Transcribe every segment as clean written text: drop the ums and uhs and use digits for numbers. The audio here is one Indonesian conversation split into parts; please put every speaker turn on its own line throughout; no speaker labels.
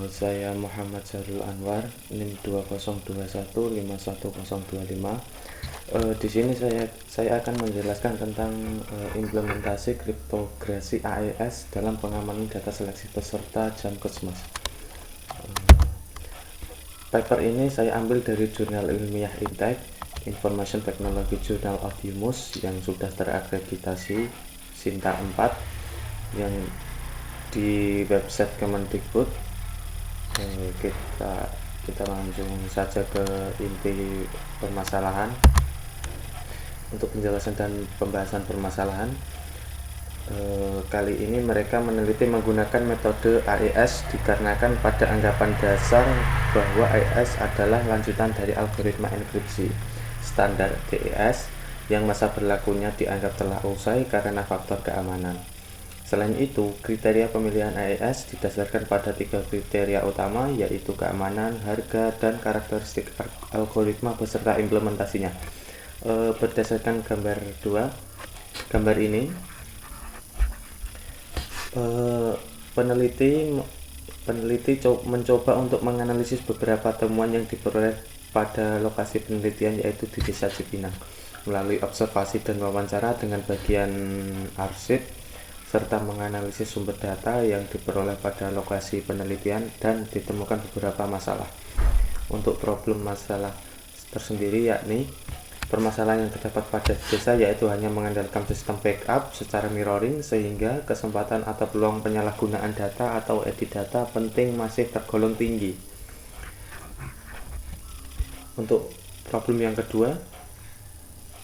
Saya Muhammad Zarul Anwar, NIM 2021515025. Di sini saya akan menjelaskan tentang implementasi kriptografi AES dalam pengamanan data seleksi peserta Jamkesmas. Paper ini saya ambil dari jurnal ilmiah Intek, Information Technology Journal of Humus yang sudah terakreditasi Sinta 4 yang di website Kemendikbud. Kita langsung saja ke inti permasalahan. Untuk penjelasan dan pembahasan permasalahan, kali ini mereka meneliti menggunakan metode AES dikarenakan pada anggapan dasar bahwa AES adalah lanjutan dari algoritma enkripsi standar DES yang masa berlakunya dianggap telah usai karena faktor keamanan. Selain itu, kriteria pemilihan AES didasarkan pada 3 kriteria utama, yaitu keamanan, harga, dan karakteristik algoritma beserta implementasinya. Berdasarkan gambar ini, peneliti mencoba untuk menganalisis beberapa temuan yang diperoleh pada lokasi penelitian, yaitu di Desa Cipinang, melalui observasi dan wawancara dengan bagian arsip, serta menganalisis sumber data yang diperoleh pada lokasi penelitian dan ditemukan beberapa masalah. Untuk problem masalah tersendiri, yakni permasalahan yang terdapat pada desa yaitu hanya mengandalkan sistem backup secara mirroring, sehingga kesempatan atau peluang penyalahgunaan data atau edit data penting masih tergolong tinggi. Untuk problem yang kedua,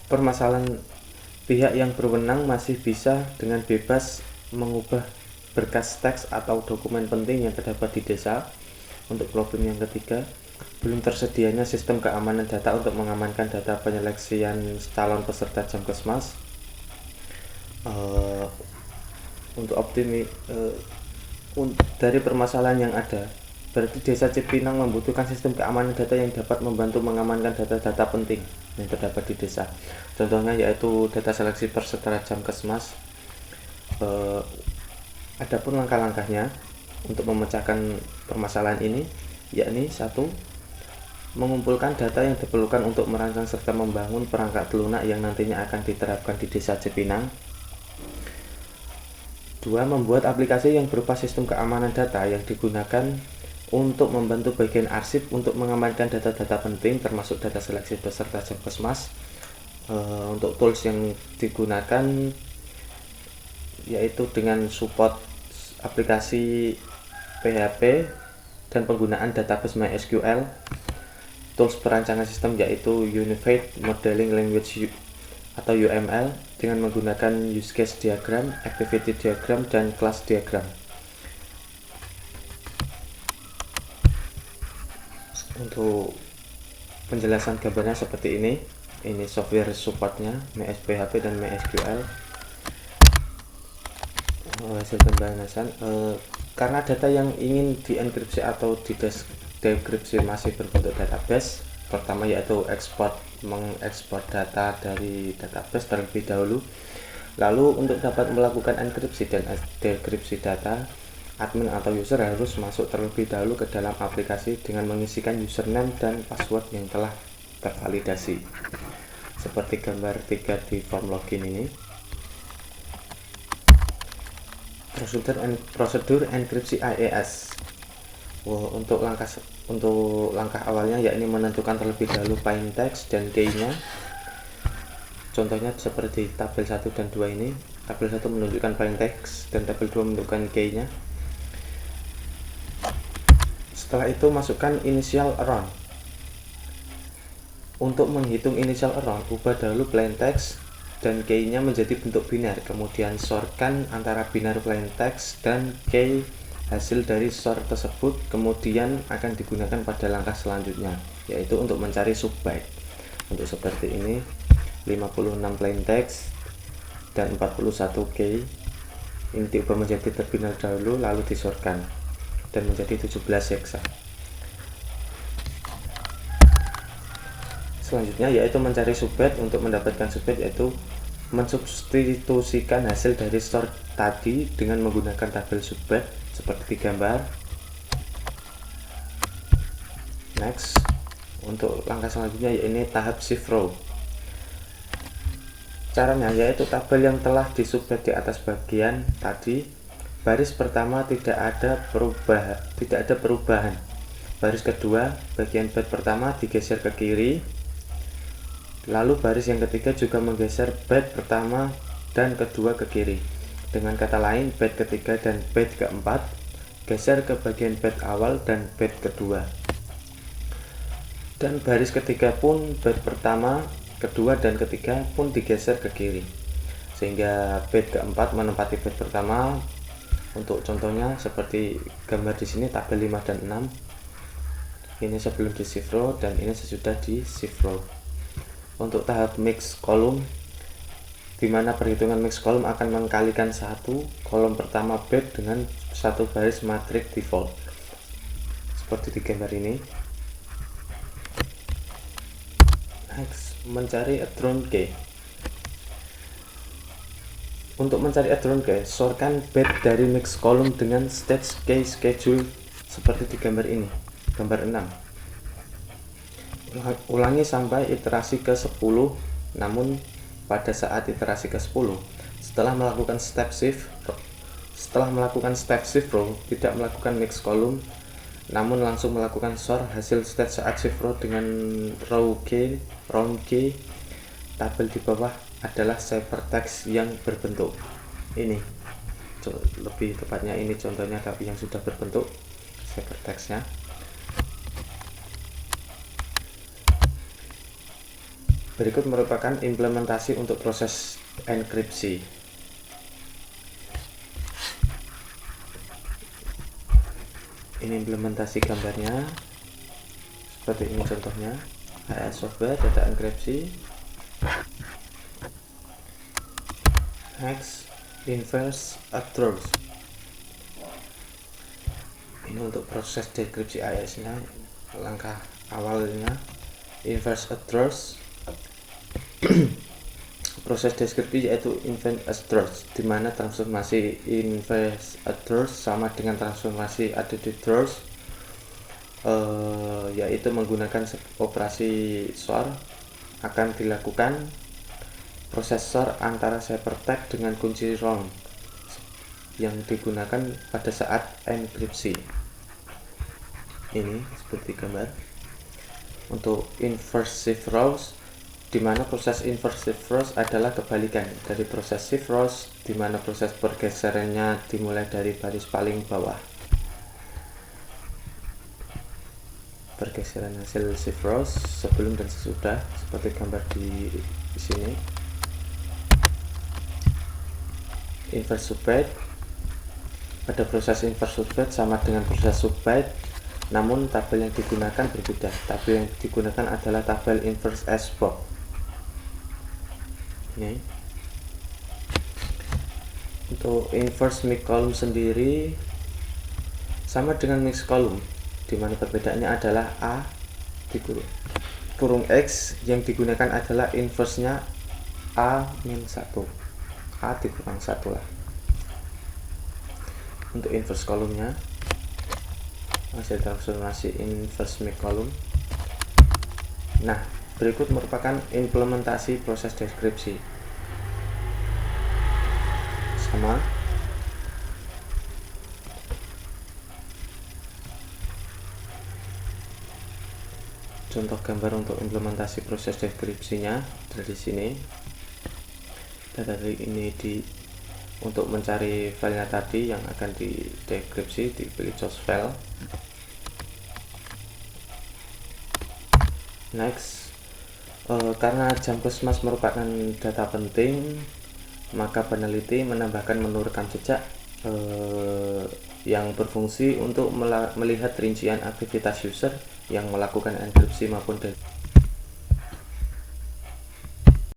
permasalahan pihak yang berwenang masih bisa dengan bebas mengubah berkas teks atau dokumen penting yang terdapat di desa. Untuk problem yang ketiga, belum tersedianya sistem keamanan data untuk mengamankan data penyeleksian calon peserta Jamkesmas. Dari permasalahan yang ada, berarti Desa Cipinang membutuhkan sistem keamanan data yang dapat membantu mengamankan data-data penting yang terdapat di desa. Contohnya yaitu data seleksi peserta Jamkesmas. Adapun langkah-langkahnya untuk memecahkan permasalahan ini, yakni 1. Mengumpulkan data yang diperlukan untuk merancang serta membangun perangkat lunak yang nantinya akan diterapkan di Desa Cipinang. 2. Membuat aplikasi yang berupa sistem keamanan data yang digunakan untuk membantu bagian arsip untuk mengamankan data-data penting termasuk data seleksi peserta Jamkesmas. Untuk tools yang digunakan yaitu dengan support aplikasi PHP dan penggunaan database MySQL. Tools perancangan sistem yaitu Unified Modeling Language atau UML dengan menggunakan use case diagram, activity diagram, dan class diagram. Untuk penjelasan gambarnya seperti ini software supportnya MySPHP dan MySQL. Hasil pembahasan, karena data yang ingin dienkripsi atau dekripsi masih berbentuk database, pertama yaitu mengekspor data dari database terlebih dahulu. Lalu untuk dapat melakukan enkripsi dan dekripsi data, admin atau user harus masuk terlebih dahulu ke dalam aplikasi dengan mengisikan username dan password yang telah tervalidasi, seperti gambar 3 di form login ini. Prosedur enkripsi AES. Untuk langkah awalnya yakni menentukan terlebih dahulu plain text dan key-nya. Contohnya seperti tabel 1 dan 2 ini. Tabel 1 menunjukkan plain text dan tabel 2 menunjukkan key-nya. Setelah itu masukkan initial around. Untuk menghitung initial around, ubah dahulu plain text dan key-nya menjadi bentuk biner, kemudian sortkan antara biner plain text dan key hasil dari sort tersebut, kemudian akan digunakan pada langkah selanjutnya, yaitu untuk mencari subbyte. Untuk seperti ini, 56 plain text dan 41 key ini diubah menjadi terbinar dahulu, lalu disortkan dan menjadi 17 hexa. Selanjutnya yaitu mencari subbyte. Untuk mendapatkan subbyte yaitu mensubstitusikan hasil dari sort tadi dengan menggunakan tabel subbyte seperti di gambar. Next, untuk langkah selanjutnya yaitu tahap shift row. Caranya yaitu tabel yang telah disublet di atas bagian tadi, baris pertama tidak ada perubahan. Baris kedua, bagian bed pertama digeser ke kiri. Lalu baris yang ketiga juga menggeser bed pertama dan kedua ke kiri. Dengan kata lain, bed ketiga dan bed keempat geser ke bagian bed awal dan bed kedua. Dan baris ketiga pun bed pertama, kedua dan ketiga pun digeser ke kiri, sehingga bed keempat menempati bed pertama. Untuk contohnya seperti gambar di sini, tabel 5 dan 6. Ini sebelum di shift row dan ini sesudah di shift row. Untuk tahap mix column, di mana perhitungan mix column akan mengkalikan satu kolom pertama bed dengan satu baris matriks default, seperti di gambar ini. Next, mencari adjoint key. Untuk mencari adjoint key, sortkan bed dari mix column dengan stage key schedule seperti di gambar ini, gambar 6. Ulangi sampai iterasi ke 10, namun pada saat iterasi ke 10, setelah melakukan step shift row, tidak melakukan mix column, namun langsung melakukan sort hasil state saat shift row dengan round key. Tabel di bawah adalah ciphertext yang berbentuk ini, lebih tepatnya ini contohnya tapi yang sudah berbentuk ciphertextnya. Berikut merupakan implementasi untuk proses enkripsi. Ini implementasi gambarnya, seperti ini contohnya. AES software data enkripsi. Next, inverse address. Ini untuk proses dekripsi AES nya, langkah awalnya inverse address. Proses deskripsi yaitu inverse address, di mana transformasi inverse address sama dengan transformasi added address, yaitu menggunakan operasi sort. Akan dilakukan proses sort antara ciphertext dengan kunci round yang digunakan pada saat enkripsi. Ini seperti gambar. Untuk inverse shift rows, di mana proses inverse shift rows adalah kebalikan dari proses shift rows, di mana proses pergeserannya dimulai dari baris paling bawah. Pergeseran hasil shift rows sebelum dan sesudah seperti gambar di sini. Inverse subbyte, pada proses inverse subbyte sama dengan proses subbyte, namun tabel yang digunakan berbeda. Tabel yang digunakan adalah tabel inverse export. Ini untuk inverse mix column sendiri sama dengan mix column, dimana perbedaannya adalah A kurung X, yang digunakan adalah inverse nya A-1, A dikurang 1 lah. Untuk inverse kolomnya masih transformasi inverse mix column. Nah, berikut merupakan implementasi proses deskripsi. Sama. Contoh gambar untuk implementasi proses deskripsinya dari sini. Dari ini untuk mencari filenya tadi yang akan dideskripsi, dipilih source file. Next, karena jam puskesmas merupakan data penting, maka peneliti menambahkan menu rekam jejak yang berfungsi untuk melihat rincian aktivitas user yang melakukan enkripsi maupun